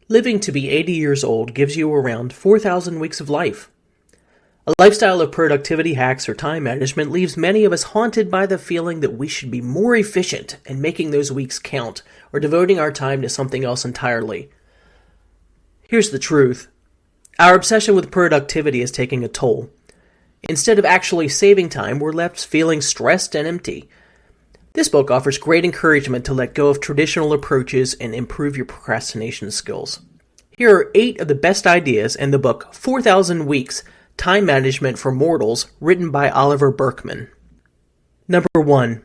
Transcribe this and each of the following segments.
Living to be 80 years old gives you around 4,000 weeks of life. A lifestyle of productivity hacks or time management leaves many of us haunted by the feeling that we should be more efficient and making those weeks count, or devoting our time to something else entirely. Here's the truth. Our obsession with productivity is taking a toll. Instead of actually saving time, we're left feeling stressed and empty. This book offers great encouragement to let go of traditional approaches and improve your procrastination skills. Here are 8 of the best ideas in the book 4,000 Weeks, Time Management for Mortals, written by Oliver Burkeman. Number 1.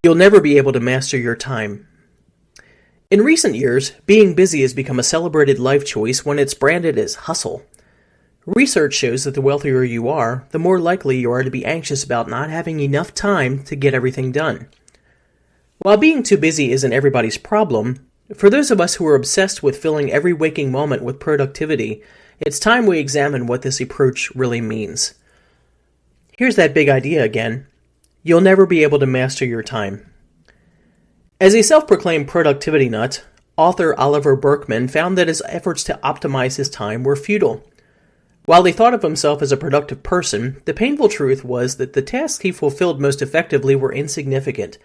You'll never be able to master your time. In recent years, being busy has become a celebrated life choice when it's branded as hustle. Research shows that the wealthier you are, the more likely you are to be anxious about not having enough time to get everything done. While being too busy isn't everybody's problem, for those of us who are obsessed with filling every waking moment with productivity, it's time we examine what this approach really means. Here's that big idea again. You'll never be able to master your time. As a self-proclaimed productivity nut, author Oliver Burkeman found that his efforts to optimize his time were futile. While he thought of himself as a productive person, the painful truth was that the tasks he fulfilled most effectively were insignificant.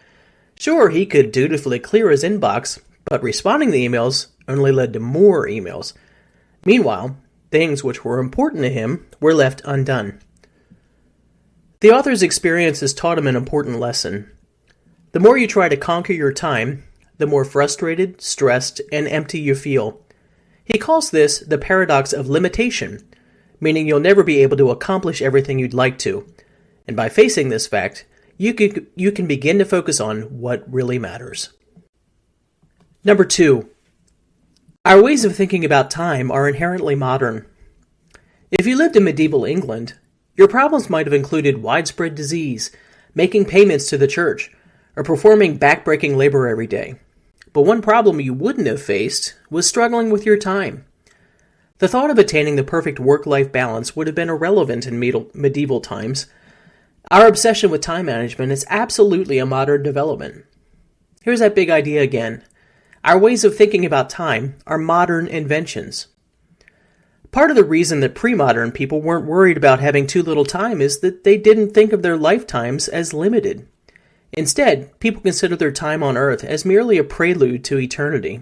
Sure, he could dutifully clear his inbox, but responding to emails only led to more emails. Meanwhile, things which were important to him were left undone. The author's experiences taught him an important lesson. The more you try to conquer your time, the more frustrated, stressed, and empty you feel. He calls this the paradox of limitation, meaning you'll never be able to accomplish everything you'd like to. And by facing this fact, you can begin to focus on what really matters. Number 2. Our ways of thinking about time are inherently modern. If you lived in medieval England, your problems might have included widespread disease, making payments to the church, or performing back-breaking labor every day. But one problem you wouldn't have faced was struggling with your time. The thought of attaining the perfect work-life balance would have been irrelevant in medieval times. Our obsession with time management is absolutely a modern development. Here's that big idea again. Our ways of thinking about time are modern inventions. Part of the reason that pre-modern people weren't worried about having too little time is that they didn't think of their lifetimes as limited. Instead, people consider their time on Earth as merely a prelude to eternity.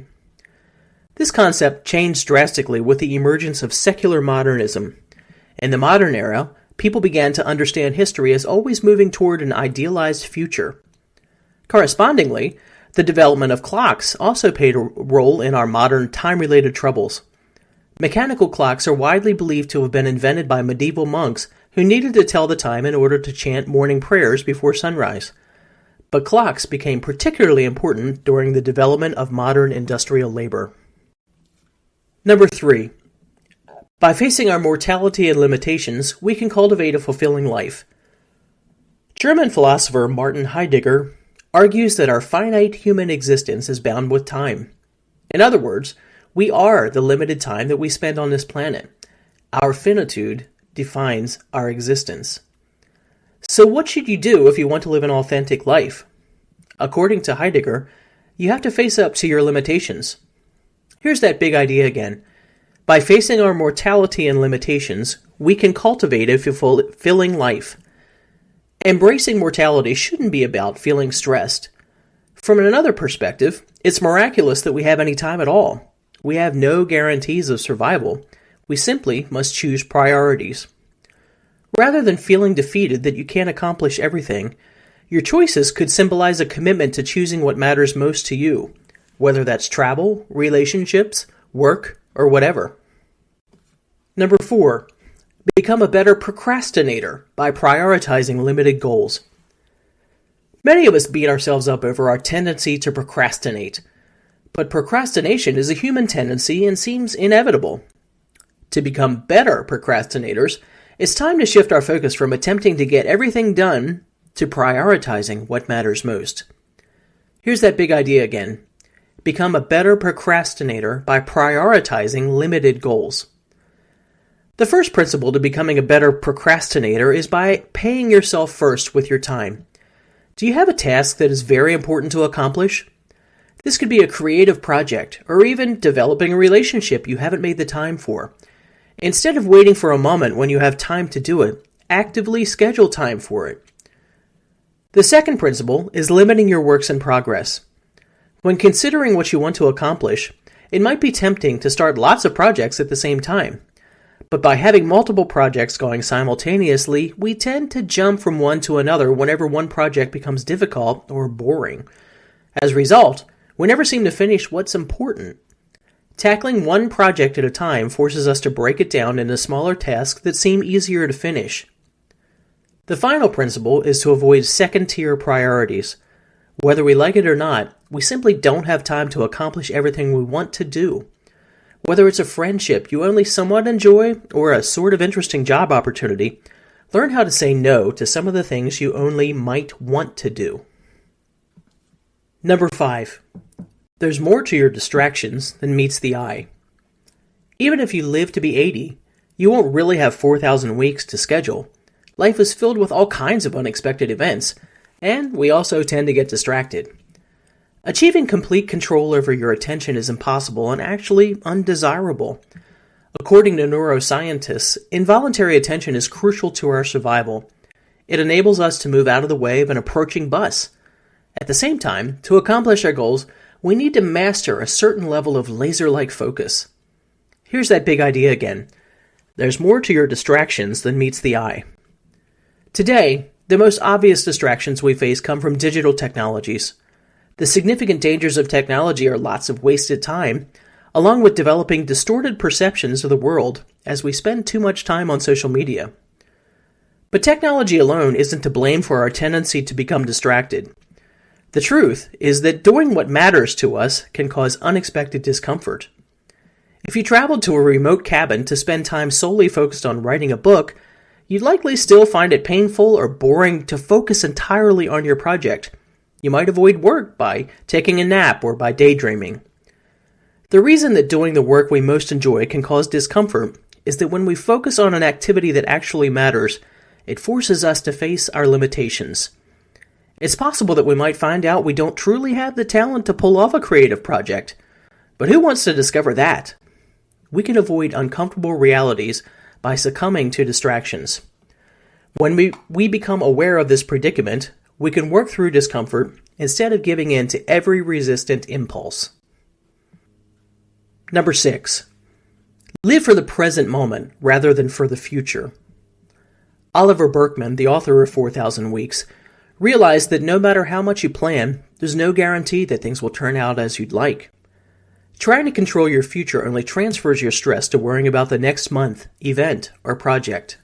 This concept changed drastically with the emergence of secular modernism. In the modern era, people began to understand history as always moving toward an idealized future. Correspondingly, the development of clocks also played a role in our modern time-related troubles. Mechanical clocks are widely believed to have been invented by medieval monks who needed to tell the time in order to chant morning prayers before sunrise. But clocks became particularly important during the development of modern industrial labor. Number 3. By facing our mortality and limitations, we can cultivate a fulfilling life. German philosopher Martin Heidegger argues that our finite human existence is bound with time. In other words, we are the limited time that we spend on this planet. Our finitude defines our existence. So what should you do if you want to live an authentic life? According to Heidegger, you have to face up to your limitations. Here's that big idea again. By facing our mortality and limitations, we can cultivate a fulfilling life. Embracing mortality shouldn't be about feeling stressed. From another perspective, it's miraculous that we have any time at all. We have no guarantees of survival. We simply must choose priorities. Rather than feeling defeated that you can't accomplish everything, your choices could symbolize a commitment to choosing what matters most to you, whether that's travel, relationships, work, or whatever. Number 4. Become a better procrastinator by prioritizing limited goals. Many of us beat ourselves up over our tendency to procrastinate, but procrastination is a human tendency and seems inevitable. To become better procrastinators, it's time to shift our focus from attempting to get everything done to prioritizing what matters most. Here's that big idea again. Become a better procrastinator by prioritizing limited goals. The first principle to becoming a better procrastinator is by paying yourself first with your time. Do you have a task that is very important to accomplish? This could be a creative project, or even developing a relationship you haven't made the time for. Instead of waiting for a moment when you have time to do it, actively schedule time for it. The second principle is limiting your works in progress. When considering what you want to accomplish, it might be tempting to start lots of projects at the same time. But by having multiple projects going simultaneously, we tend to jump from one to another whenever one project becomes difficult or boring. As a result, we never seem to finish what's important. Tackling one project at a time forces us to break it down into smaller tasks that seem easier to finish. The final principle is to avoid second-tier priorities. Whether we like it or not, we simply don't have time to accomplish everything we want to do. Whether it's a friendship you only somewhat enjoy or a sort of interesting job opportunity, learn how to say no to some of the things you only might want to do. Number 5. There's more to your distractions than meets the eye. Even if you live to be 80, you won't really have 4,000 weeks to schedule. Life is filled with all kinds of unexpected events, and we also tend to get distracted. Achieving complete control over your attention is impossible and actually undesirable. According to neuroscientists, involuntary attention is crucial to our survival. It enables us to move out of the way of an approaching bus. At the same time, to accomplish our goals, we need to master a certain level of laser-like focus. Here's that big idea again. There's more to your distractions than meets the eye. Today, the most obvious distractions we face come from digital technologies. The significant dangers of technology are lots of wasted time, along with developing distorted perceptions of the world as we spend too much time on social media. But technology alone isn't to blame for our tendency to become distracted. The truth is that doing what matters to us can cause unexpected discomfort. If you traveled to a remote cabin to spend time solely focused on writing a book, you'd likely still find it painful or boring to focus entirely on your project. You might avoid work by taking a nap or by daydreaming. The reason that doing the work we most enjoy can cause discomfort is that when we focus on an activity that actually matters, it forces us to face our limitations. It's possible that we might find out we don't truly have the talent to pull off a creative project, but who wants to discover that? We can avoid uncomfortable realities by succumbing to distractions. When we become aware of this predicament, we can work through discomfort instead of giving in to every resistant impulse. Number 6. Live for the present moment rather than for the future. Oliver Burkeman, the author of 4,000 Weeks, realized that no matter how much you plan, there's no guarantee that things will turn out as you'd like. Trying to control your future only transfers your stress to worrying about the next month, event, or project.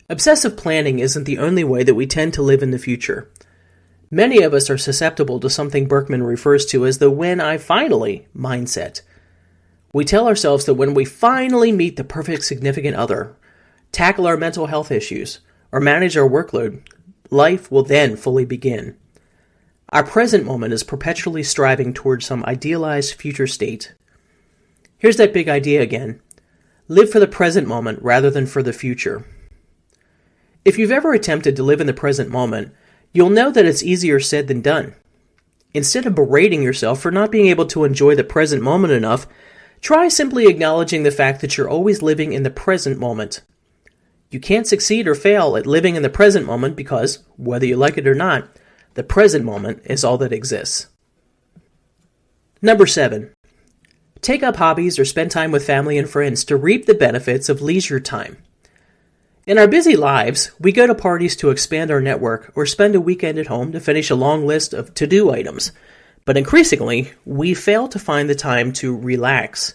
Obsessive planning isn't the only way that we tend to live in the future. Many of us are susceptible to something Burkeman refers to as the "when I finally" mindset. We tell ourselves that when we finally meet the perfect significant other, tackle our mental health issues, or manage our workload, life will then fully begin. Our present moment is perpetually striving towards some idealized future state. Here's that big idea again. Live for the present moment rather than for the future. If you've ever attempted to live in the present moment, you'll know that it's easier said than done. Instead of berating yourself for not being able to enjoy the present moment enough, try simply acknowledging the fact that you're always living in the present moment. You can't succeed or fail at living in the present moment because, whether you like it or not, the present moment is all that exists. Number 7. Take up hobbies or spend time with family and friends to reap the benefits of leisure time. In our busy lives, we go to parties to expand our network or spend a weekend at home to finish a long list of to-do items. But increasingly, we fail to find the time to relax.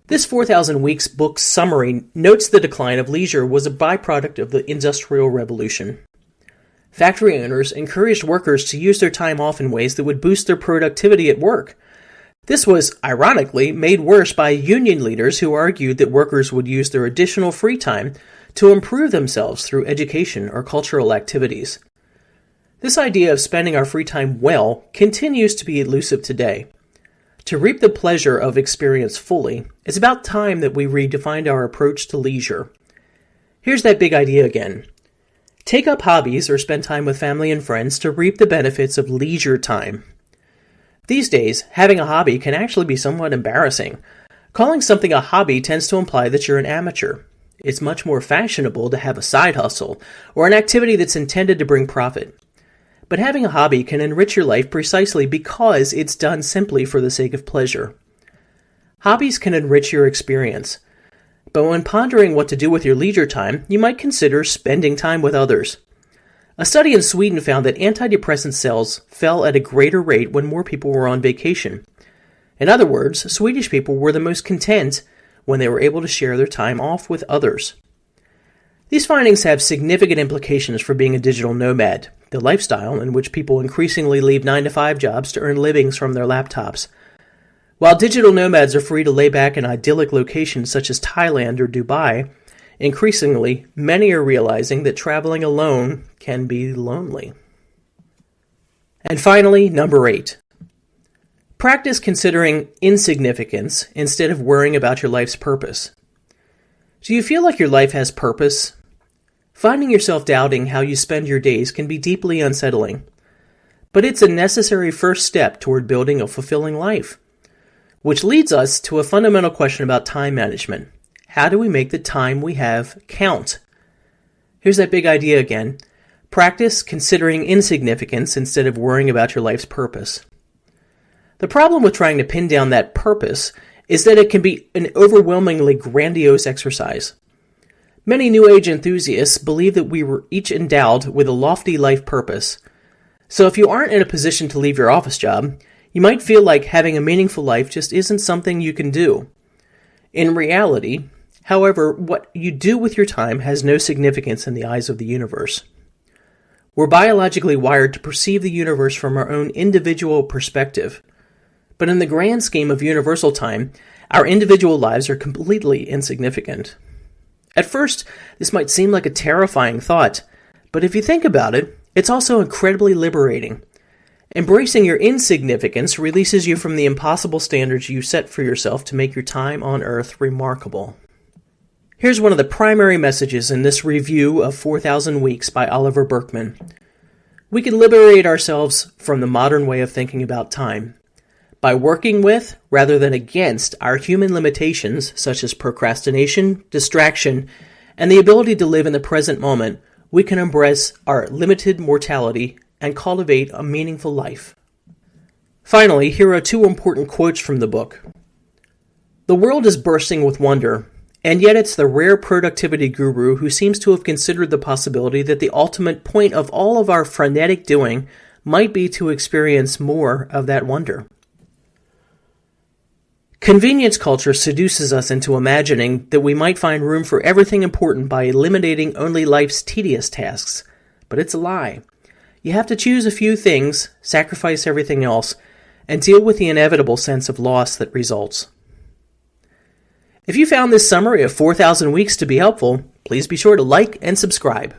This 4,000 Weeks book summary notes the decline of leisure was a byproduct of the Industrial Revolution. Factory owners encouraged workers to use their time off in ways that would boost their productivity at work. This was, ironically, made worse by union leaders who argued that workers would use their additional free time to improve themselves through education or cultural activities. This idea of spending our free time well continues to be elusive today. To reap the pleasure of experience fully, it's about time that we redefined our approach to leisure. Here's that big idea again. Take up hobbies or spend time with family and friends to reap the benefits of leisure time. These days, having a hobby can actually be somewhat embarrassing. Calling something a hobby tends to imply that you're an amateur. It's much more fashionable to have a side hustle or an activity that's intended to bring profit. But having a hobby can enrich your life precisely because it's done simply for the sake of pleasure. Hobbies can enrich your experience. But when pondering what to do with your leisure time, you might consider spending time with others. A study in Sweden found that antidepressant sales fell at a greater rate when more people were on vacation. In other words, Swedish people were the most content when they were able to share their time off with others. These findings have significant implications for being a digital nomad, the lifestyle in which people increasingly leave 9-to-5 jobs to earn livings from their laptops. While digital nomads are free to lay back in idyllic locations such as Thailand or Dubai, increasingly, many are realizing that traveling alone can be lonely. And finally, number 8. Practice considering insignificance instead of worrying about your life's purpose. Do you feel like your life has purpose? Finding yourself doubting how you spend your days can be deeply unsettling. But it's a necessary first step toward building a fulfilling life. Which leads us to a fundamental question about time management. How do we make the time we have count? Here's that big idea again. Practice considering insignificance instead of worrying about your life's purpose. The problem with trying to pin down that purpose is that it can be an overwhelmingly grandiose exercise. Many New Age enthusiasts believe that we were each endowed with a lofty life purpose. So if you aren't in a position to leave your office job, you might feel like having a meaningful life just isn't something you can do. In reality, however, what you do with your time has no significance in the eyes of the universe. We're biologically wired to perceive the universe from our own individual perspective. But in the grand scheme of universal time, our individual lives are completely insignificant. At first, this might seem like a terrifying thought, but if you think about it, it's also incredibly liberating. Embracing your insignificance releases you from the impossible standards you set for yourself to make your time on Earth remarkable. Here's one of the primary messages in this review of 4,000 Weeks by Oliver Burkeman. We can liberate ourselves from the modern way of thinking about time. By working with, rather than against, our human limitations, such as procrastination, distraction, and the ability to live in the present moment, we can embrace our limited mortality and cultivate a meaningful life. Finally, here are 2 important quotes from the book. The world is bursting with wonder, and yet it's the rare productivity guru who seems to have considered the possibility that the ultimate point of all of our frenetic doing might be to experience more of that wonder. Convenience culture seduces us into imagining that we might find room for everything important by eliminating only life's tedious tasks. But it's a lie. You have to choose a few things, sacrifice everything else, and deal with the inevitable sense of loss that results. If you found this summary of 4,000 Weeks to be helpful, please be sure to like and subscribe.